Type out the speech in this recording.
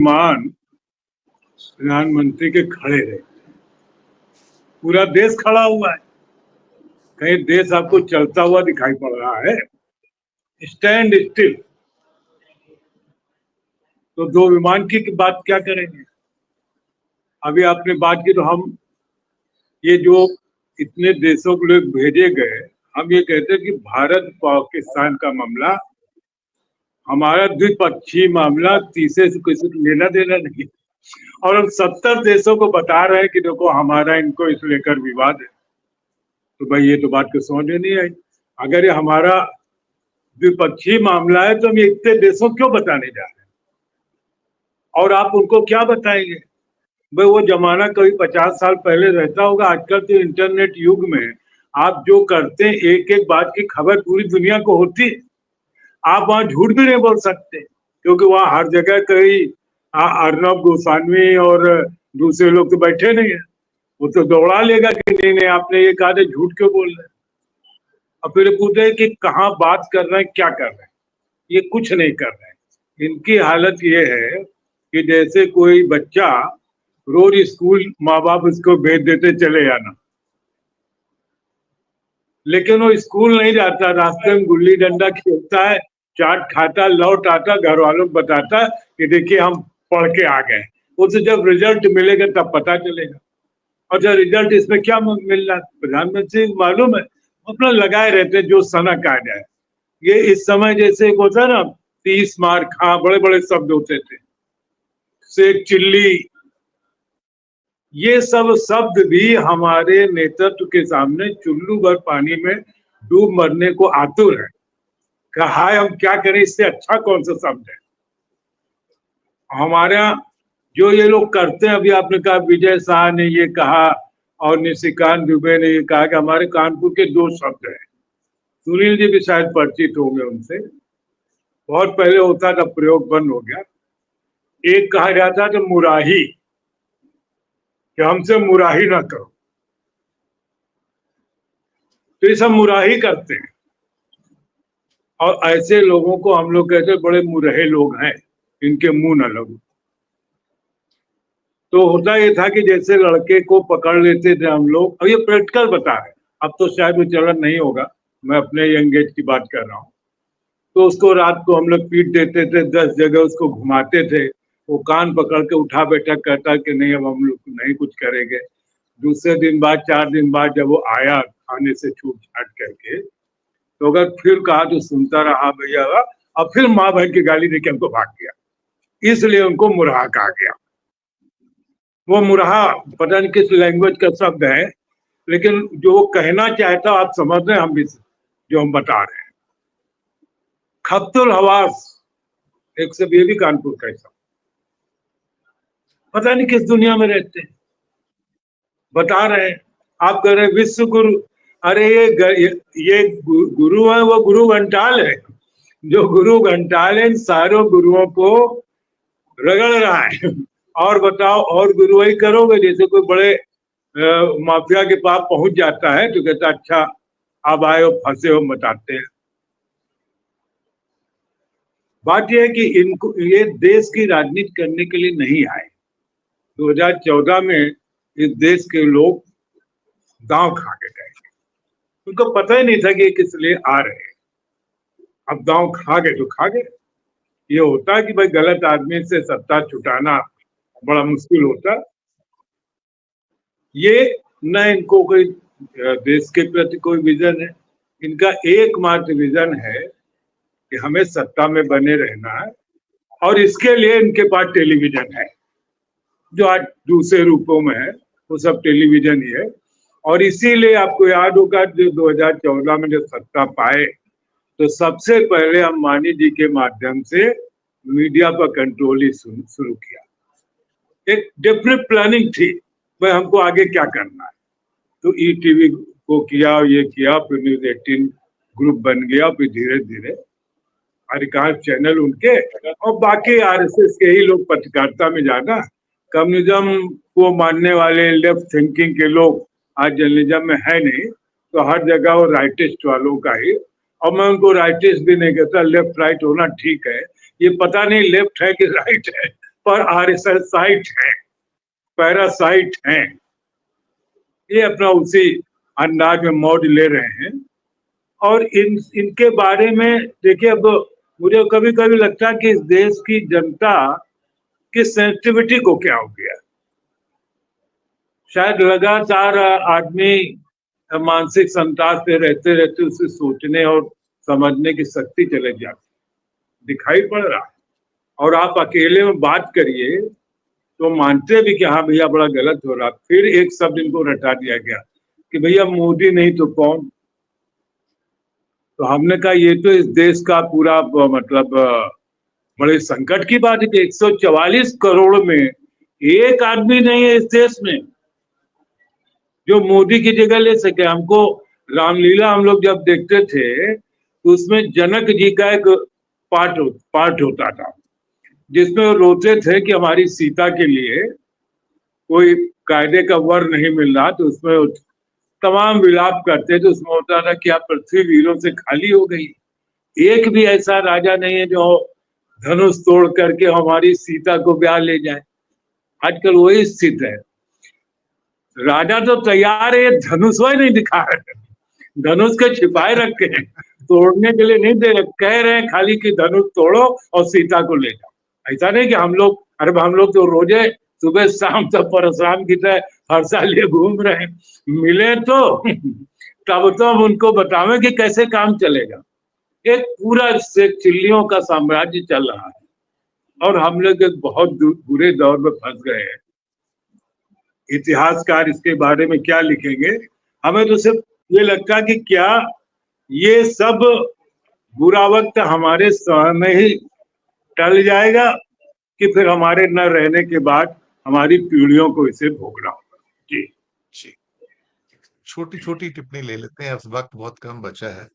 मान प्रधानमंत्री के खड़े रहे, पूरा देश खड़ा हुआ है। कहीं देश आपको चलता हुआ दिखाई पड़ रहा है? Stand still. तो दो विमान की बात क्या करेंगे? अभी आपने बात की तो हम ये जो इतने देशों के लोग भेजे गए, हम ये कहते हैं कि भारत पाकिस्तान का मामला हमारा द्विपक्षीय मामला, तीसरे से किसी को लेना देना नहीं। और हम 70 देशों को बता रहे हैं कि देखो हमारा इनको इस लेकर विवाद है। तो भाई ये तो बात को समझ में नहीं आई। अगर ये हमारा द्विपक्षीय मामला है तो हम ये इतने देशों क्यों बताने जा रहे हैं? और आप उनको क्या बताएंगे? भाई वो जमाना कभी 50 साल पहले रहता होगा। आजकल तो इंटरनेट युग में आप जो करते हैं एक एक बात की खबर पूरी दुनिया को होती है। आप वहां झूठ भी नहीं बोल सकते, क्योंकि वहां हर जगह कई अर्नब गोस्वामी और दूसरे लोग तो बैठे नहीं है। वो तो दौड़ा लेगा कि नहीं नहीं आपने ये कहा था, झूठ क्यों बोल रहे हैं। और फिर पूछते हैं कि कहाँ बात कर रहे हैं, क्या कर रहे हैं। ये कुछ नहीं कर रहे हैं। इनकी हालत ये है कि जैसे कोई बच्चा रोज स्कूल माँ बाप उसको भेज देते चले जाना, लेकिन वो स्कूल नहीं जाता, रास्ते में गुल्ली डंडा खेलता है, चाट खाता, लौट आता, घर वालों को बताता कि देखिए हम पढ़ के आ गए। उसे जब रिजल्ट मिलेगा तब पता चलेगा। और जब रिजल्ट इसमें क्या मिल रहा है, प्रधानमंत्री मालूम है अपना लगाए रहते हैं जो सनक आ जाए। ये इस समय जैसे एक होता है ना 30 मार्क, हाँ बड़े बड़े शब्द होते थे, शेख चिल्ली, ये सब शब्द भी हमारे नेतृत्व के सामने चुल्लू भर पानी में डूब मरने को आतुर है। कहा हम क्या करें, इससे अच्छा कौन सा शब्द है। हमारे यहाँ जो ये लोग करते हैं, अभी आपने कहा विजय शाह ने ये कहा और निशिकांत दुबे ने ये कहा कि हमारे कानपुर के दो शब्द हैं। सुनील जी भी शायद परिचित होंगे उनसे, बहुत पहले होता था, प्रयोग बंद हो गया। एक कहा जाता था मुराही, कि हमसे मुराही ना करो। तो ये सब मुराही करते हैं और ऐसे लोगों को हम लोग कहते हैं बड़े मुरहे लोग हैं, इनके मुंह न लगो। तो होता ये था कि जैसे लड़के को पकड़ लेते थे हम लोग, अब ये प्रैक्टिकल बता रहे, अब तो शायद वो चलन नहीं होगा, मैं अपने यंग एज की बात कर रहा हूँ। तो उसको रात को हम लोग पीट देते थे, 10 जगह उसको घुमाते थे, वो कान पकड़ के उठा बैठक करता कि नहीं अब हम लोग नहीं कुछ करेंगे। दूसरे दिन बाद, 4 दिन बाद जब वो आया खाने से छूट छाट करके, तो अगर फिर कहा तो सुनता रहा भैया, अब फिर माँ बहन की गाली देके हमको भाग गया। इसलिए उनको मुरहा कहा गया। वो मुरहा पता नहीं किस लैंग्वेज का शब्द है, लेकिन जो वो कहना चाहता आप समझ रहे हैं, हम भी जो हम बता रहे हैं। खब्तुल हवास, एक सब ये भी कानपुर का हिस्सा, पता नहीं किस दुनिया में रहते हैं, बता रहे हैं। आप कह रहे हैं विश्व गुरु, अरे ये गुरु है, वो गुरु घंटाल है। जो गुरु घंटाल है इन सारों गुरुओं को रगड़ रहा है। और बताओ, और गुरुवाई करोगे? जैसे कोई बड़े माफिया के पास पहुंच जाता है तो कहता अच्छा अब आए हो, फंसे हो, बताते हैं। बात यह है कि इनको, ये देश की राजनीति करने के लिए नहीं आए। 2014 में इस देश के लोग दांव खा के गए, उनको पता ही नहीं था कि ये किस लिए आ रहे हैं। अब दांव खा गए तो खा गए। ये होता है कि भाई गलत आदमी से सत्ता छुटाना बड़ा मुश्किल होता। ये न इनको कोई देश के प्रति कोई विजन है, इनका एकमात्र विजन है कि हमें सत्ता में बने रहना है, और इसके लिए इनके पास टेलीविजन है, जो आज दूसरे रूपों में है, वो सब टेलीविजन ही है। और इसीलिए आपको याद होगा जो 2014 में जब सत्ता पाए तो सबसे पहले अंबानी जी के माध्यम से मीडिया पर कंट्रोल ही शुरू किया। एक डेफिनेट प्लानिंग थी भाई हमको आगे क्या करना है। तो ईटीवी को किया, ये किया, फिर न्यूज 18 ग्रुप बन गया, फिर धीरे धीरे अधिकांश चैनल उनके, और बाकी आरएसएस के ही लोग पत्रकारिता में जाना। कम्युनिज्म को मानने वाले लेफ्ट थिंकिंग के लोग आज जर्नलिज्म में है नहीं, तो हर जगह वो राइटिस्ट वालों का ही। और मैं उनको राइटिस्ट भी नहीं कहता, लेफ्ट राइट होना ठीक है, ये पता नहीं लेफ्ट है कि राइट है, पर आरएसएसाइट हैं, पैरासाइट हैं। ये अपना उसी अंदाज में मौज ले रहे हैं। और इनके बारे में देखिए, अब मुझे कभी कभी लगता है कि इस देश की जनता की सेंसिटिविटी को क्या हो गया। शायद लगातार आदमी मानसिक संताप पे रहते रहते उसे सोचने और समझने की शक्ति चले जाती दिखाई पड़ रहा है। और आप अकेले में बात करिए तो मानते भी कि हाँ भैया बड़ा गलत हो रहा, फिर एक शब्द इनको रटा दिया गया कि भैया मोदी नहीं तो कौन। तो हमने कहा ये तो इस देश का पूरा मतलब बड़े संकट की बात है कि 144 करोड़ में एक आदमी नहीं है इस देश में जो मोदी की जगह ले सके। हमको रामलीला हम लोग जब देखते थे तो उसमें जनक जी का एक पार्ट होता था जिसमें वो रोते थे कि हमारी सीता के लिए कोई कायदे का वर नहीं मिल रहा, तो उसमें तमाम विलाप करते थे। उसमें होता था कि आप पृथ्वी वीरों से खाली हो गई, एक भी ऐसा राजा नहीं है जो धनुष तोड़ करके हमारी सीता को ब्याह ले जाए। आजकल वही स्थिति है, राजा तो तैयार है, धनुष ही नहीं दिखा रहे, धनुष के छिपाए रखे हैं, तोड़ने के लिए नहीं दे रहे, कह रहे हैं खाली कि धनुष तोड़ो और सीता को ले जाओ। ऐसा नहीं कि हम लोग, अरे हम लोग तो रोजे सुबह शाम तक परशुराम की तरह हर साल ये घूम रहे हैं, मिले तो तब तो हम उनको बतावे कि कैसे काम चलेगा। एक पूरा से चिल्लियों का साम्राज्य चल रहा है और हम लोग एक बहुत बुरे दौर में फंस गए हैं। इतिहासकार इसके बारे में क्या लिखेंगे, हमें तो सिर्फ ये लगता है कि क्या ये सब बुरा वक्त हमारे समय में ही टल जाएगा कि फिर हमारे न रहने के बाद हमारी पीढ़ियों को इसे भोगना होगा। जी जी, छोटी छोटी टिप्पणी ले लेते हैं, अब वक्त बहुत कम बचा है।